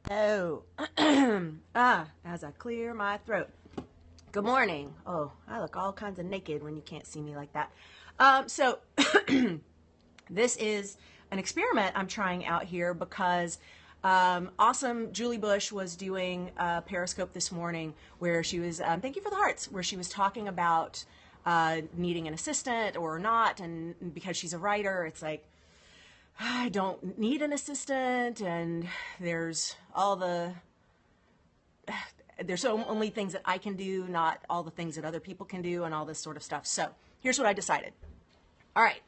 Oh, as I clear my throat. Good morning. Oh, I look all kinds of naked when you can't see me like that. So this is an experiment I'm trying out here because awesome Julie Bush was doing a Periscope this morning where she was, thank you for the hearts, where she was talking about needing an assistant or not. And because she's a writer, it's like, I don't need an assistant, and there's only things that I can do, not all the things that other people can do, and all this sort of stuff. So here's what I decided. All right.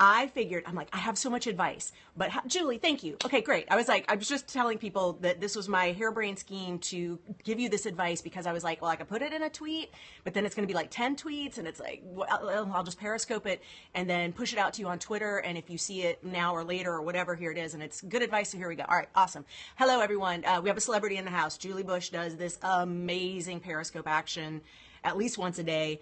I figured, I'm like, I have so much advice, but Julie, thank you. Okay, great. I was just telling people that this was my harebrained scheme to give you this advice because I was like, well, I could put it in a tweet, but then it's going to be like 10 tweets, and it's like, well, I'll just Periscope it and then push it out to you on Twitter. And if you see it now or later or whatever, here it is. And it's good advice. So here we go. All right, awesome. Hello, everyone. We have a celebrity in the house. Julie Bush does this amazing Periscope action at least once a day,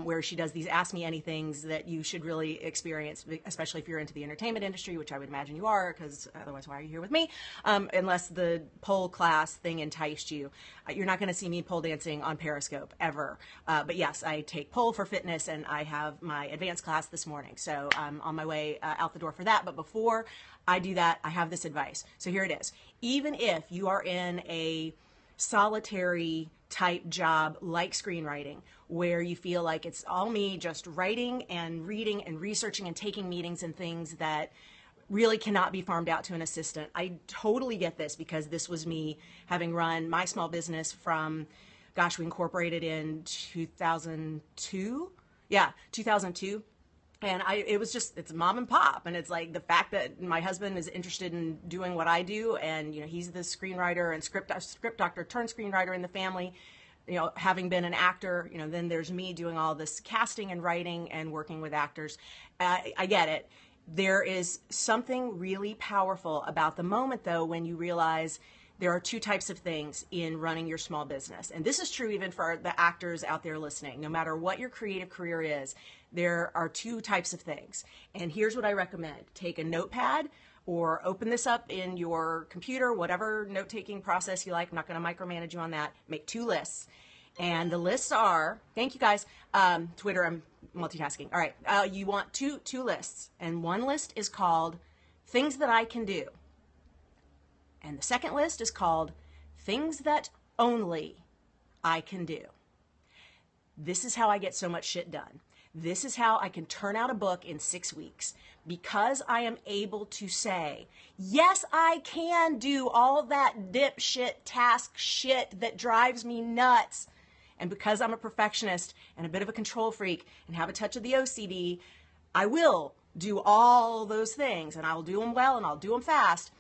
where she does these Ask Me Anythings that you should really experience, especially if you're into the entertainment industry, which I would imagine you are, because otherwise why are you here with me? Unless the pole class thing enticed you. You're not going to see me pole dancing on Periscope, ever. But yes, I take pole for fitness, and I have my advanced class this morning. So I'm on my way out the door for that. But before I do that, I have this advice. So here it is. Even if you are in a solitary type job like screenwriting, where you feel like it's all me just writing and reading and researching and taking meetings and things that really cannot be farmed out to an assistant. I totally get this because this was me having run my small business from, gosh, we incorporated in 2002. Yeah, 2002. And it's mom and pop. And it's like the fact that my husband is interested in doing what I do. And, he's the screenwriter and script doctor turned screenwriter in the family, having been an actor, then there's me doing all this casting and writing and working with actors. I get it. There is something really powerful about the moment, though, when you realize there are two types of things in running your small business. And this is true even for the actors out there listening. No matter what your creative career is, there are two types of things. And here's what I recommend. Take a notepad or open this up in your computer, whatever note-taking process you like. I'm not going to micromanage you on that. Make two lists. And the lists are, thank you guys, Twitter, I'm multitasking. All right, you want two lists. And one list is called Things That I Can Do. And the second list is called Things That Only I Can Do. This is how I get so much shit done. This is how I can turn out a book in 6 weeks, because I am able to say, yes, I can do all that dipshit task shit that drives me nuts. And because I'm a perfectionist and a bit of a control freak and have a touch of the OCD, I will do all those things, and I'll do them well and I'll do them fast.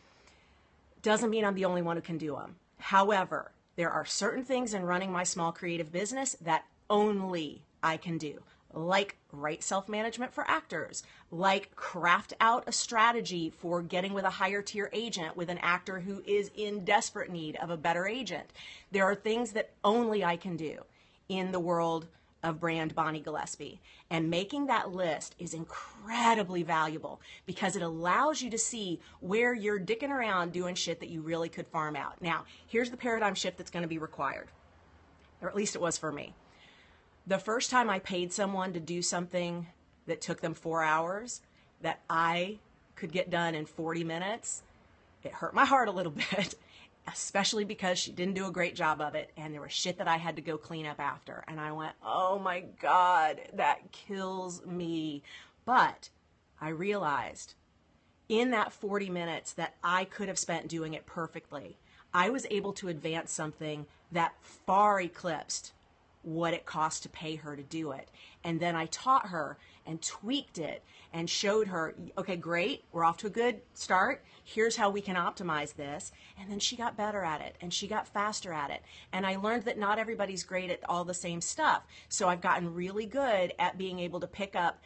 Doesn't mean I'm the only one who can do them. However, there are certain things in running my small creative business that only I can do, like write self-management for actors, like craft out a strategy for getting with a higher tier agent with an actor who is in desperate need of a better agent. There are things that only I can do in the world of brand Bonnie Gillespie. And making that list is incredibly valuable because it allows you to see where you're dicking around doing shit that you really could farm out. Now, here's the paradigm shift that's going to be required, or at least it was for me. The first time I paid someone to do something that took them 4 hours that I could get done in 40 minutes, it hurt my heart a little bit, especially because she didn't do a great job of it, and there was shit that I had to go clean up after. And I went, oh my God, that kills me. But I realized in that 40 minutes that I could have spent doing it perfectly, I was able to advance something that far eclipsed what it cost to pay her to do it. And then I taught her and tweaked it and showed her, okay, great, we're off to a good start. Here's how we can optimize this. And then she got better at it and she got faster at it. And I learned that not everybody's great at all the same stuff. So I've gotten really good at being able to pick up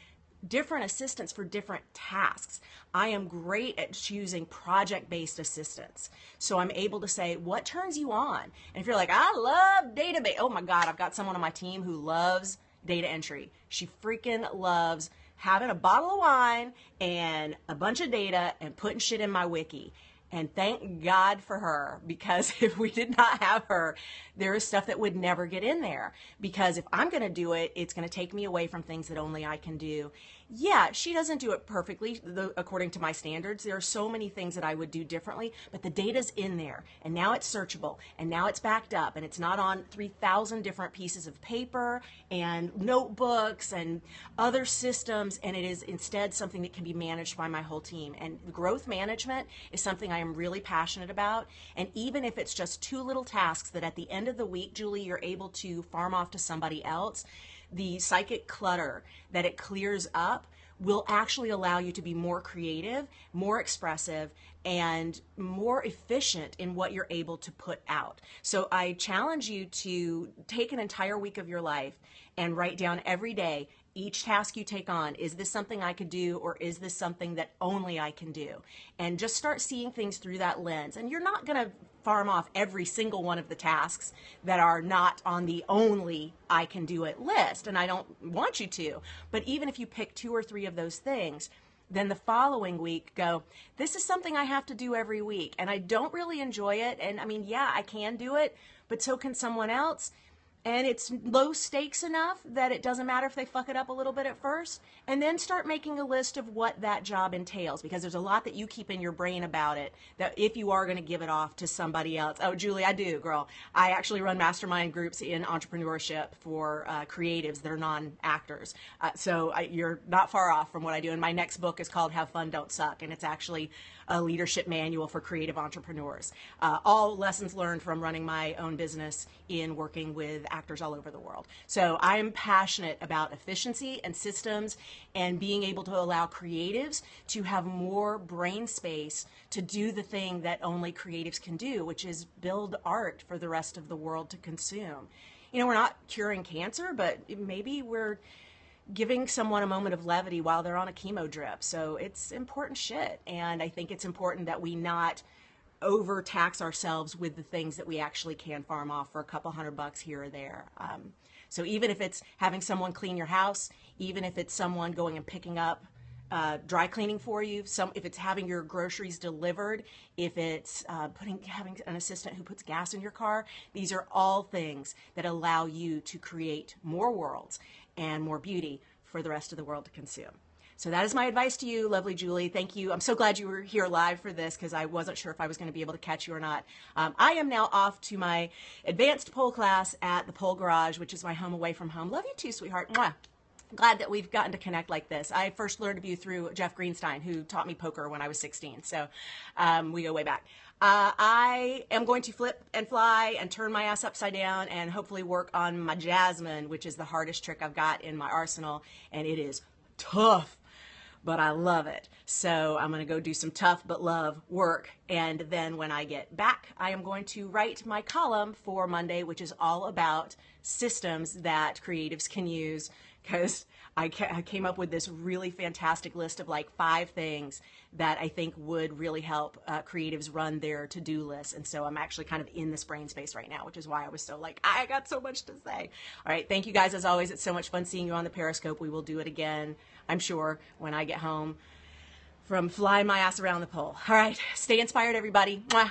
different assistants for different tasks. I am great at choosing project-based assistants. So I'm able to say, what turns you on? And if you're like, I love database. Oh my God, I've got someone on my team who loves data entry. She freaking loves having a bottle of wine and a bunch of data and putting shit in my wiki. And thank God for her, because if we did not have her, there is stuff that would never get in there. Because if I'm going to do it, it's going to take me away from things that only I can do. Yeah, she doesn't do it perfectly according to my standards. There are so many things that I would do differently, but the data's in there, and now it's searchable, and now it's backed up, and it's not on 3,000 different pieces of paper and notebooks and other systems, and it is instead something that can be managed by my whole team. And growth management is something I am really passionate about, and even if it's just 2 little tasks that at the end of the week, Julie, you're able to farm off to somebody else, the psychic clutter that it clears up will actually allow you to be more creative, more expressive, and more efficient in what you're able to put out. So I challenge you to take an entire week of your life and write down every day, each task you take on, is this something I could do, or is this something that only I can do? And just start seeing things through that lens. And you're not going to farm off every single one of the tasks that are not on the only I can do it list, and I don't want you to. But even if you pick 2 or 3 of those things, then the following week go, this is something I have to do every week, and I don't really enjoy it. And I mean, yeah, I can do it, but so can someone else. And it's low stakes enough that it doesn't matter if they fuck it up a little bit at first. And then start making a list of what that job entails, because there's a lot that you keep in your brain about it, that if you are going to give it off to somebody else. Oh, Julie, I do, girl. I actually run mastermind groups in entrepreneurship for creatives that are non-actors. You're not far off from what I do. And my next book is called Have Fun, Don't Suck. And it's actually a leadership manual for creative entrepreneurs. All lessons learned from running my own business in working with actors all over the world. So I'm passionate about efficiency and systems and being able to allow creatives to have more brain space to do the thing that only creatives can do, which is build art for the rest of the world to consume. You know, we're not curing cancer, but maybe we're giving someone a moment of levity while they're on a chemo drip. So it's important shit. And I think it's important that we not overtax ourselves with the things that we actually can farm off for a couple $100 here or there. So even if it's having someone clean your house, even if it's someone going and picking up dry cleaning for you, if it's having your groceries delivered, if it's having an assistant who puts gas in your car, these are all things that allow you to create more worlds and more beauty for the rest of the world to consume. So that is my advice to you, lovely Julie. Thank you. I'm so glad you were here live for this, because I wasn't sure if I was going to be able to catch you or not. I am now off to my advanced pole class at the Pole Garage, which is my home away from home. Love you too, sweetheart. Mwah. Glad that we've gotten to connect like this. I first learned of you through Jeff Greenstein, who taught me poker when I was 16. So we go way back. I am going to flip and fly and turn my ass upside down and hopefully work on my Jasmine, which is the hardest trick I've got in my arsenal. And it is tough, but I love it. So I'm going to go do some tough but love work. And then when I get back, I am going to write my column for Monday, which is all about systems that creatives can use, because I came up with this really fantastic list of like 5 things that I think would really help creatives run their to-do list. And so I'm actually kind of in this brain space right now, which is why I was so like, I got so much to say. All right. Thank you guys. As always, it's so much fun seeing you on the Periscope. We will do it again, I'm sure, when I get home from flying my ass around the pole. All right. Stay inspired, everybody. Mwah.